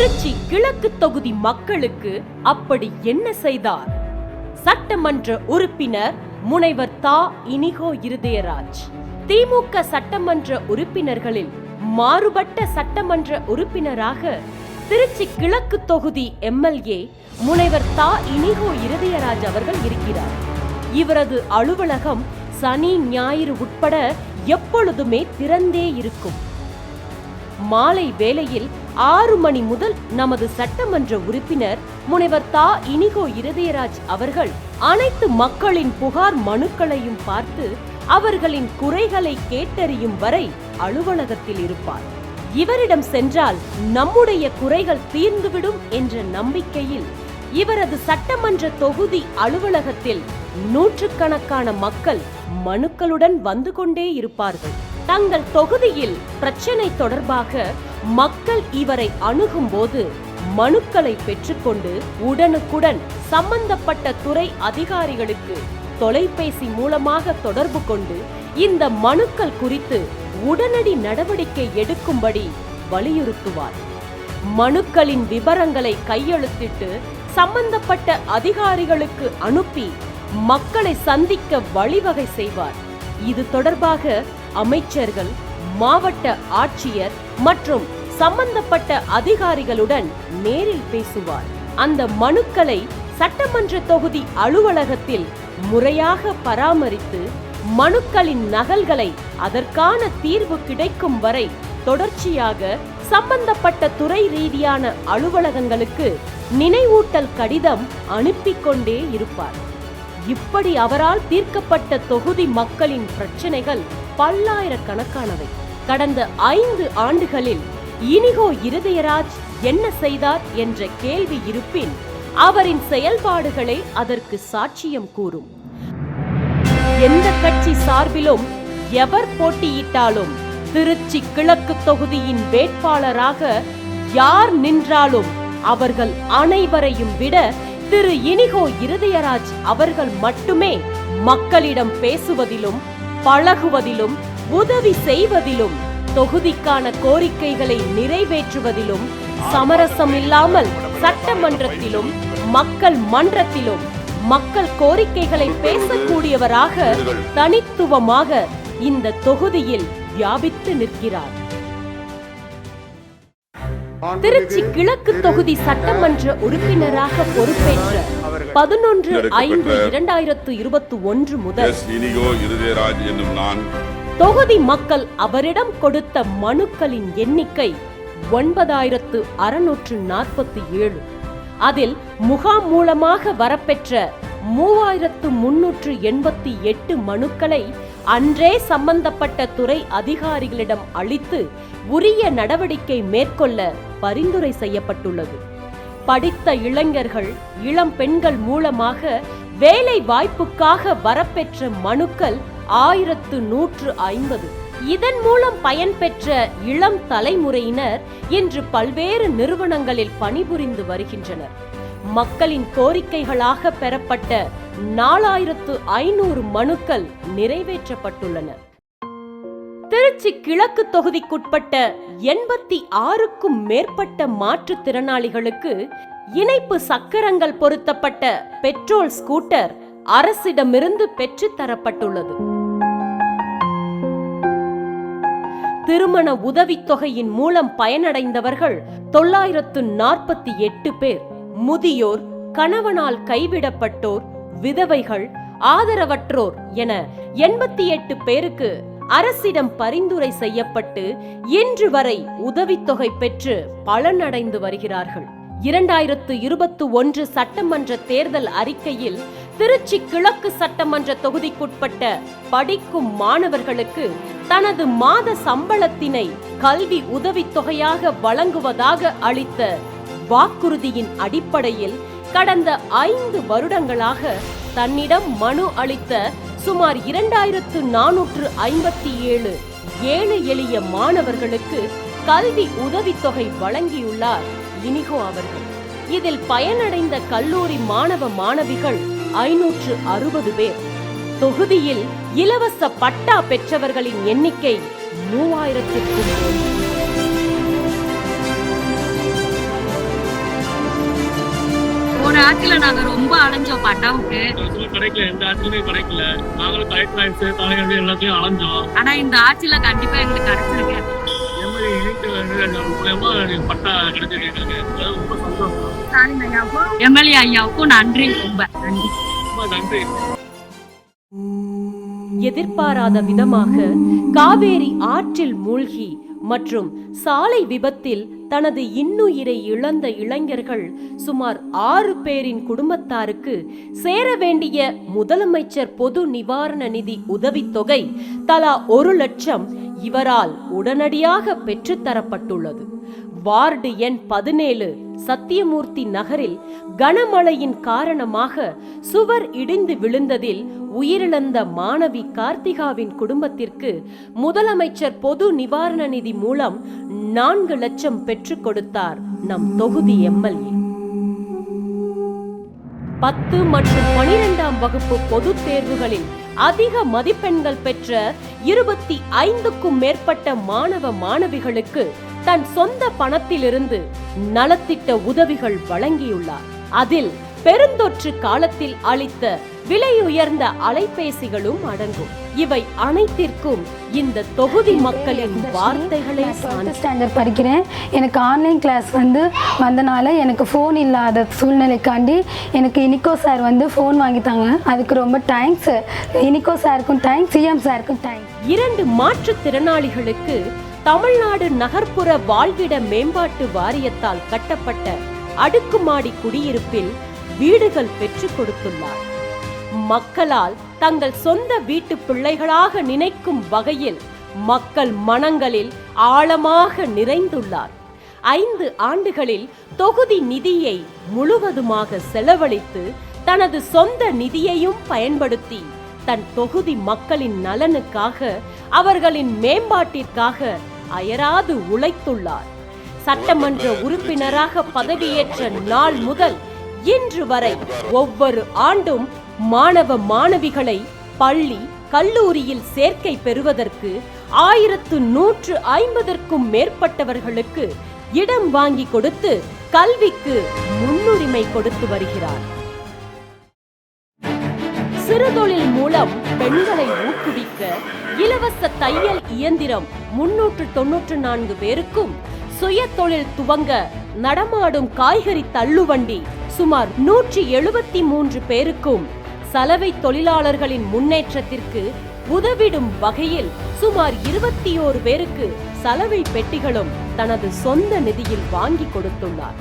திருச்சி கிழக்கு தொகுதி மக்களுக்கு அப்படி என்ன செய்தார்? சட்டமன்ற உறுப்பினர் முனைவர் தா. இனிகோ இருதயராஜ். திமுக சட்டமன்ற உறுப்பினர்களில் மாறுபட்ட சட்டமன்ற உறுப்பினராக திருச்சி கிழக்கு தொகுதி எம்எல்ஏ முனைவர் தா. இனிகோ இருதயராஜ் அவர்கள் இருக்கிறார். இவரது அலுவலகம் சனி ஞாயிறு உட்பட எப்பொழுதுமே திறந்தே இருக்கும். மாலை வேளையில் 6 மணி முதல் நமது சட்டமன்ற உறுப்பினர் முனைவர் தா. இனிகோ இருதயராஜ் அவர்கள் அனைத்து மக்களின் புகார் மனுக்களையும் பார்த்து அவர்களின் குறைகளை கேட்டறியும் வரை அலுவலகத்தில் இருப்பார். இவரிடம் சென்றால் நம்முடைய குறைகள் தீர்ந்துவிடும் என்ற நம்பிக்கையில் இவரது சட்டமன்ற தொகுதி அலுவலகத்தில் நூற்றுக்கணக்கான மக்கள் மனுக்களுடன் வந்து கொண்டே இருப்பார்கள். தங்கள் தொகுதியில் பிரச்சனை தொடர்பாக மக்கள் இவரை அணுகும் போது மனுக்களை பெற்றுக்கொண்டு உடனுக்குடன் சம்பந்தப்பட்ட துறை அதிகாரிகளுக்கு தொலைபேசி மூலமாக தொடர்பு கொண்டு இந்த மனுக்கள் குறித்து உடனடி நடவடிக்கை எடுக்கும்படி வலியுறுத்துவார். மனுக்களின் விவரங்களை கையெழுத்திட்டு சம்பந்தப்பட்ட அதிகாரிகளுக்கு அனுப்பி மக்களை சந்திக்க வழிவகை செய்வார். இது தொடர்பாக அமைச்சர்கள், மாவட்ட ஆட்சியர் மற்றும் சம்பந்தப்பட்ட அதிகாரிகளுடன் நேரில் பேசுவார். அந்த மனுக்களை சட்டமன்ற தொகுதி அலுவலகத்தில் முறையாக பராமரித்து மனுக்களின் நகல்களை அதற்கான தீர்வு கிடைக்கும் வரை தொடர்ச்சியாக சம்பந்தப்பட்ட துறை ரீதியான அலுவலகங்களுக்கு நினைவூட்டல் கடிதம் அனுப்பி கொண்டே இருப்பார். இப்படி அவரால் தீர்க்கப்பட்ட தொகுதி மக்களின் பிரச்சனைகள் பல்லாயிரக்கணக்கானவை. கடந்த 5 ஆண்டுகளில் இனிகோ இருதயராஜ் என்ன செய்தார் என்ற கேள்வி இருப்பின் அவரின் செயல்பாடுகளே அதற்கு சாட்சியம் கூறும். எந்த கட்சி சார்பிலும் எவர் போட்டியிட்டாலும் திருச்சி கிழக்கு தொகுதியின் வேட்பாளராக யார் நின்றாலும் அவர்கள் அனைவரையும் விட திரு இனிகோ இருதயராஜ் அவர்கள் மட்டுமே மக்களிடம் பேசுவதிலும் பழகுவதிலும் உதவி செய்வதிலும் தொகுதிக்கான கோரிக்கைகளை நிறைவேற்றுவதிலும் சமரசம் இல்லாமல் சட்டமன்றத்திலும் மக்கள் மன்றத்திலும் மக்கள் கோரிக்கைகளை பேசக்கூடியவராக தனித்துவமாக இந்த தொகுதியில் வியாபித்து நிற்கிறார். திருச்சி கிழக்கு தொகுதி சட்டமன்ற உறுப்பினராக பொறுப்பேற்ற 11/5/2021 முதல் தொகுதி மக்கள் அவரிடம் கொடுத்த மனுக்களின் எண்ணிக்கை 9647. அதில் முகாம் மூலமாக வரப்பெற்ற 3388 மனுக்களை அன்றே சம்பந்தப்பட்ட துறை அதிகாரிகளிடம் அளித்து உரிய நடவடிக்கை மேற்கொள்ள பரிந்துரை செய்யப்பட்டுள்ளது. படித்த இளைஞர்கள், இளம் பெண்கள் மூலமாக வேலை வாய்ப்புக்காக வரப்பெற்ற மனுக்கள் 1150. இதன் மூலம் பயன்பெற்ற இளம் தலைமுறையினர் இன்று பல்வேறு நிறுவனங்களில் பணிபுரிந்து வருகின்றனர். மக்களின் கோரிக்கைகளாக பெறப்பட்ட 4500 மனுக்கள் நிறைவேற்றப்பட்டுள்ளன. திருச்சி கிழக்கு தொகுதிக்குட்பட்ட 86க்கும் மேற்பட்ட மாற்றுத்திறனாளிகளுக்கு இணைப்பு சக்கரங்கள் பொருத்தப்பட்ட பெட்ரோல் ஸ்கூட்டர் அரசிடமிருந்து பெற்றுத்தரப்பட்டுள்ளது. திருமண உதவித்தொகையின் மூலம் பயனடைந்தவர்கள் 948 பேர். முதியோர், கணவனால் கைவிடப்பட்டோர், விதவைகள், ஆதரவற்றோர் என 88 பேருக்கு அரசிடம் பரிந்துரை செய்யப்பட்டு இன்று வரை உதவித்தொகை பெற்று பலனடைந்து வருகிறார்கள். 2021 சட்டமன்ற தேர்தல் அறிக்கையில் திருச்சி கிழக்கு சட்டமன்ற தொகுதிக்குட்பட்ட படிக்கும் மாணவர்களுக்கு தனது மாத சம்பளத்தினை கல்வி உதவித்தொகையாக வழங்குவதாக அளித்த வாக்குறுதியின் அடிப்படையில் கடந்த 5 வருடங்களாக தன்னிடம் மனு அளித்த சுமார் 2457 ஏழை எளிய மாணவர்களுக்கு கல்வி உதவித்தொகை வழங்கியுள்ளார் இனிகோ அவர்கள். இதில் பயனடைந்த கல்லூரி மாணவ மாணவிகள் 560 பேர். தொகுதியில் இலவச பட்டா பெற்றவர்களின் எண்ணிக்கை 3000க்கும் ஆட்சியில நாங்க ரொம்ப அலைஞ்சோம் பட்டாவுக்கு. கிடைக்கல, எந்த ஆட்சியுமே கிடைக்கல. நாங்களும் கலெக்டர் ஆயிடுச்சு, தலைவர் எல்லாத்தையும் அலைஞ்சோம். ஆனா இந்த ஆட்சியில கண்டிப்பா எங்களுக்கு கிடைச்சிருக்கு. பட்டா கிடைச்சிருக்காங்க, ரொம்ப சந்தோஷம். எம்எல்ஏ ஐயாவுக்கும் நன்றி, ரொம்ப நன்றி. ரொம்ப நன்றி. எதிர்பாராத விதமாக காவேரி ஆற்றில் மூழ்கி மற்றும் சாலை விபத்தில் தனது இன்னுயிரை இழந்த இளைஞர்கள் சுமார் 6 பேரின் குடும்பத்தாருக்கு சேர வேண்டிய முதலமைச்சர் பொது நிவாரண நிதி உதவித்தொகை தலா 1 லட்சம் இவரால் உடனடியாக பெற்றுத்தரப்பட்டுள்ளது. வார்டு எண் 17 சத்தியமூர்த்தி நகரில் கனமழையின் காரணமாக சுவர் இடிந்து விழுந்ததில் உயிரிழந்த மாணவி கார்த்திகாவின் குடும்பத்திற்கு முதலமைச்சர் பொது நிவாரண நிதி மூலம் 4 லட்சம் பெற்றுக் கொடுத்தார் நம் தொகுதி எம்எல்ஏ. 10 மற்றும் 12ஆம் வகுப்பு பொதுத் தேர்வுகளில் அதிக மதிப்பெண்கள் பெற்ற 25க்கும் மேற்பட்ட மாணவ மாணவிகளுக்கு தன் சொந்த பணத்திலிருந்து நலத்திட்ட உதவிகள் வழங்கியுள்ளார். அதில் பெருந்தொற்று காலத்தில் அளித்த விலையுயர்ந்த அலைபேசிகளும் அடங்கும். இவை அனைத்திற்கும் இந்த தொகுதி மக்களின் வார்த்தைகளை ஸ்டாண்டர்ட் படிக்கிறேன். எனக்கு ஆன்லைன் கிளாஸ் வந்தனால எனக்கு ஃபோன் இல்லாத சூழ்நிலைக்காண்டி எனக்கு இனிகோ சார் ஃபோன் வாங்கித்தாங்க. அதுக்கு ரொம்ப தேங்க்ஸ். இனிகோ சாருக்கும் தேங்க்ஸ், சிஎம் சாருக்கும் தேங்க்ஸ். 2 மாற்றுத்திறனாளிகளுக்கு தமிழ்நாடு நகர்ப்புற வாழ்விட மேம்பாட்டு வாரியத்தால் கட்டப்பட்ட அடுக்குமாடி குடியிருப்பில் வீடுகள் பெற்றுக் கொடுத்துள்ளார். மக்களால் தங்கள் சொந்த வீட்டு பிள்ளைகளாக நினைக்கும் வகையில் மக்கள் மனங்களில் ஆழமாக நிறைந்துள்ளார். 5 ஆண்டுகளில் தொகுதி நிதியை முழுவதுமாக செலவழித்து தனது சொந்த நிதியையும் பயன்படுத்தி தன் தொகுதி மக்களின் நலனுக்காக, அவர்களின் மேம்பாட்டிற்காக அயராது உழைத்துள்ளார். சட்டமன்ற உறுப்பினராக பதவியேற்ற நாள் முதல் இன்று வரை ஒவ்வொரு ஆண்டும் மாணவ மாணவிகளை பள்ளி கல்லூரியில் சேர்க்கை பெறுவதற்கு 1150க்கும் மேற்பட்டவர்களுக்கு இடம் வாங்கி கொடுத்து கல்விக்கு முன்னுரிமை கொடுத்து வருகிறார். சிறுதொழில் மூலம் பெண்களை ஊக்குவிக்க இலவச தையல் இயந்திரம் 394 பேருக்கும், சுய தொழில் துவங்க நடமாடும் காய்கறி தள்ளுவண்டி சுமார் 173 பேருக்கும், சலவை தொழிலாளர்களின் முன்னேற்றத்திற்கு உதவிடும் வகையில் சுமார் 21 பேருக்கு சலவை பெட்டிகளும் தனது சொந்த நிதியில் வாங்கி கொடுத்துள்ளார்.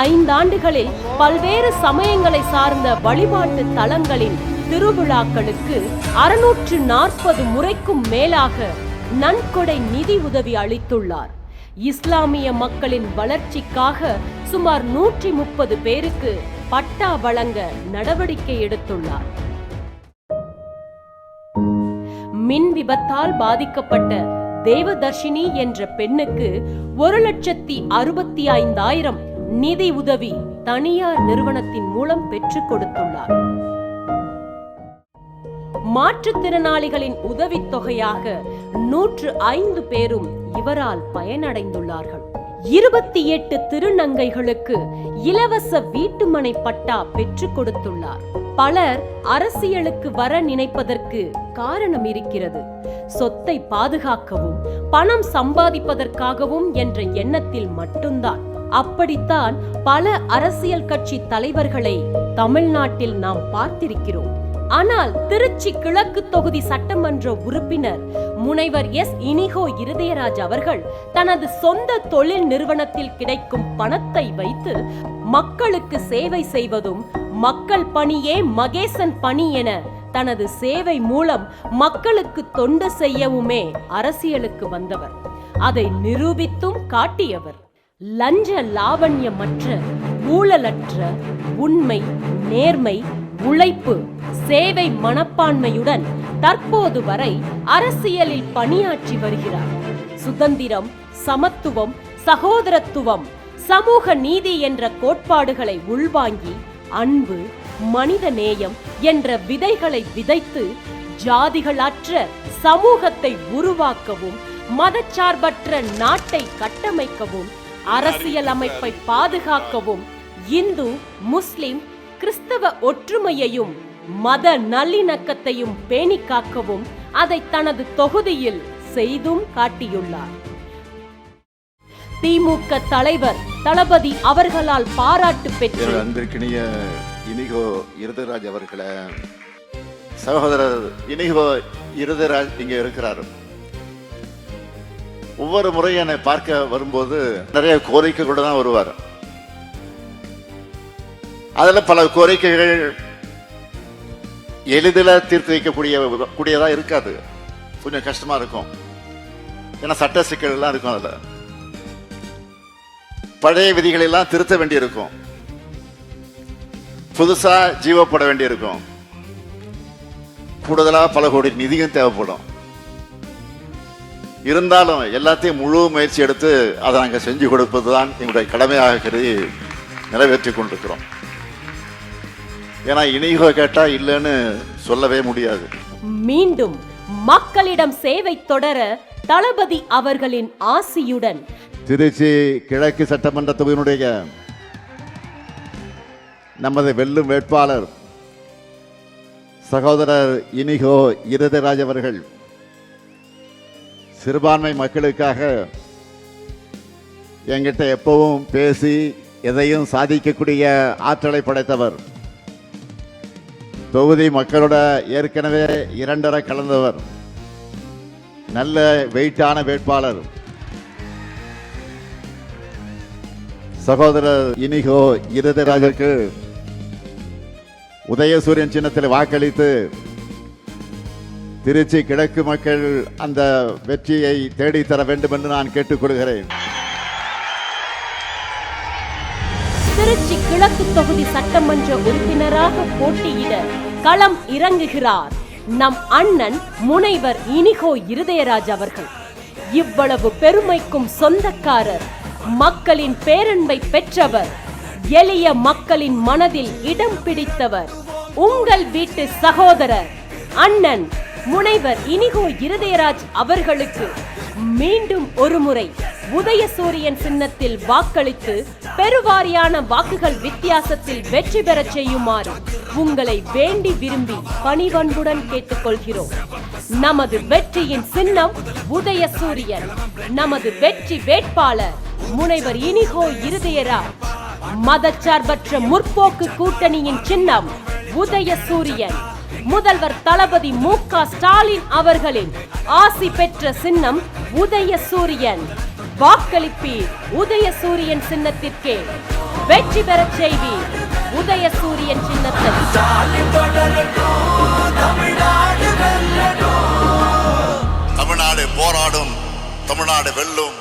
5 ஆண்டுகளில் பல்வேறு சமயங்களை சார்ந்த வழிபாட்டு தலங்களின் திருவிழாக்களுக்கு 640 முறைக்கும் மேலாக நன்கொடை நிதி உதவி அளித்துள்ளார். இஸ்லாமிய மக்களின் வளர்ச்சிக்காக சுமார் 130 பேருக்கு பட்டா வழங்க நடவடிக்கை எடுத்துள்ளார். மின் விபத்தால் பாதிக்கப்பட்ட தேவதர்ஷினி என்ற பெண்ணுக்கு 1,65,000 நிதி உதவி தனியார் நிறுவனத்தின் மூலம் பெற்றுக் கொடுத்துள்ளார். மாற்றுத்திறனாளிகளின் உதவித்தொகையாக 105 பேரும் இவரால் பயனடைந்துள்ளார்கள். 28 திருநங்கைகளுக்கு இலவச வீட்டுமனை பட்டா பெற்றுக் கொடுத்துள்ளார். பலர் அரசியலுக்கு வர நினைப்பதற்கு காரணம் இருக்கிறது. சொத்தை பாதுகாக்கவும் பணம் சம்பாதிப்பதற்காகவும் என்ற எண்ணத்தில் மட்டும்தான். அப்படித்தான் பல அரசியல் கட்சி தலைவர்களை தமிழ்நாட்டில் நாம் பார்த்திருக்கிறோம். ஆனால் திருச்சி கிழக்கு தொகுதி சட்டமன்ற உறுப்பினர் முனைவர் எஸ். இனிகோ இருதயராஜ் அவர்கள் தனது சொந்த தொழில் நிறுவனத்தில் கிடைக்கும் பணத்தை வைத்து மக்களுக்கு சேவை செய்வதும், மக்கள் பணியே மகேசன் பணி என தனது சேவை மூலம் மக்களுக்கு தொண்டு செய்யவுமே அரசியலுக்கு வந்தவர். அதை நிரூபித்தும் காட்டியவர். லஞ்ச லாவண்யமற்ற, ஊழலற்ற, உண்மை, நேர்மை, உழைப்பு, சேவை மனப்பான்மையுடன் தற்போது வரை அரசியலில் பணியாற்றி வருகிறார். சுதந்திரம், சமத்துவம், சகோதரத்துவம், சமூக நீதி என்ற கோட்பாடுகளை உள்வாங்கி அன்பு, மனித நேயம் என்ற விதைகளை விதைத்து ஜாதிகளற்ற சமூகத்தை உருவாக்கவும், மதச்சார்பற்ற நாட்டை கட்டமைக்கவும், அரசியல் அமைப்பை பாதுகாக்கவும் இந்து, முஸ்லிம், கிறிஸ்தவ ஒற்றுமையையும் மத நல்லிணக்கத்தையும் பேணி காக்கவும் அதை தனது தொகுதியில் செய்தும் காட்டியுள்ளார். திமுக தலைவர் தளபதி அவர்களால் பாராட்டு பெற்று அன்பிற்கினிய இனிகோ இருதராஜ் அவர்களை, சகோதரர் இனிகோ இருதராஜ் இங்க இருக்கிறார். ஒவ்வொரு முறை என்னை பார்க்க வரும்போது நிறைய கோரிக்கை கூட தான் வருவார். அதுல பல கோரிக்கைகள் எளிதில் தீர்த்து வைக்கக்கூடியதா இருக்காது, கொஞ்சம் கஷ்டமா இருக்கும். ஏன்னா சட்ட சிக்கல் எல்லாம் இருக்கும். அதுல பழைய விதிகளை எல்லாம் திருத்த வேண்டியிருக்கும், புதுசா ஜீவப்பட வேண்டியிருக்கும், கூடுதலா பல கோடி நிதியும் தேவைப்படும். இருந்தாலும் எல்லாத்தையும் முழு முயற்சி எடுத்து அதை நாங்கள் செஞ்சு கொடுப்பதுதான் எங்களுடைய கடமையாக கருதி நிறைவேற்றி கொண்டிருக்கிறோம். ஏன்னா இனிகோ கேட்டா இல்லைன்னு சொல்லவே முடியாது. மீண்டும் மக்களிடம் சேவை தொடர தளபதி அவர்களின் ஆசியுடன் திருச்சி கிழக்கு சட்டமன்ற தொகுதியினுடைய நமது வெல்லும் வேட்பாளர் சகோதரர் இனிகோ இருதராஜ் அவர்கள் சிறுபான்மை மக்களுக்காக என்கிட்ட எப்பவும் பேசி எதையும் சாதிக்கக்கூடிய ஆற்றலை படைத்தவர். தொகுதி மக்களோட ஏற்கனவே 2 கலந்தவர். நல்ல வெயிட்டான வேட்பாளர் சகோதரர் இனிகோ இருதராஜுக்கு உதயசூரியன் சின்னத்தில் வாக்களித்து திருச்சி கிழக்கு மக்கள் அந்த வெற்றியை தேடித்தர வேண்டும் என்று நான் கேட்டுக்கொள்கிறேன். திருச்சி கிழக்கு தொகுதி சட்டமன்ற உறுப்பினராக போட்டியிட களம் இறங்குகிறார் நம் அண்ணன் முனைவர் இனிகோ இருதயராஜ் அவர்கள். இவ்வளவு பெருமைக்கும் சொந்தக்காரர், மக்களின் பேரன்பை பெற்றவர், எளிய மக்களின் மனதில் இடம் பிடித்தவர், உங்கள் வீட்டு சகோதரர் அண்ணன் முனைவர் இனிகோ இருதயராஜ் அவர்களுக்கு மீண்டும் ஒருமுறை உதயசூரியன் சின்னத்தில் வாக்களித்து பெருவாரியான வாக்குகள் வித்தியாசத்தில் வெற்றி பெறச் செய்யுமாறு உங்களை வேண்டி விரும்பி பணிவன்புடன் கேட்டுக்கொள்கிறோம். நமது வெற்றியின் சின்னம் உதயசூரியன். நமது வெற்றி வேட்பாளர் முனைவர் இனிகோ இருதயராஜ். மதச்சார்பற்ற முற்போக்கு கூட்டணியின் சின்னம் உதயசூரியன். முதல்வர் தளபதி மு.க. ஸ்டாலின் அவர்களின் ஆசி பெற்ற சின்னம் உதயசூரியன். வாக்களிப்பீர் உதயசூரியன் சின்னத்திற்கே. வெற்றி பெறச் செய்வீர் உதயசூரியன் சின்னத்தை. தமிழ்நாடு போராடும், தமிழ்நாடு வெல்லும்.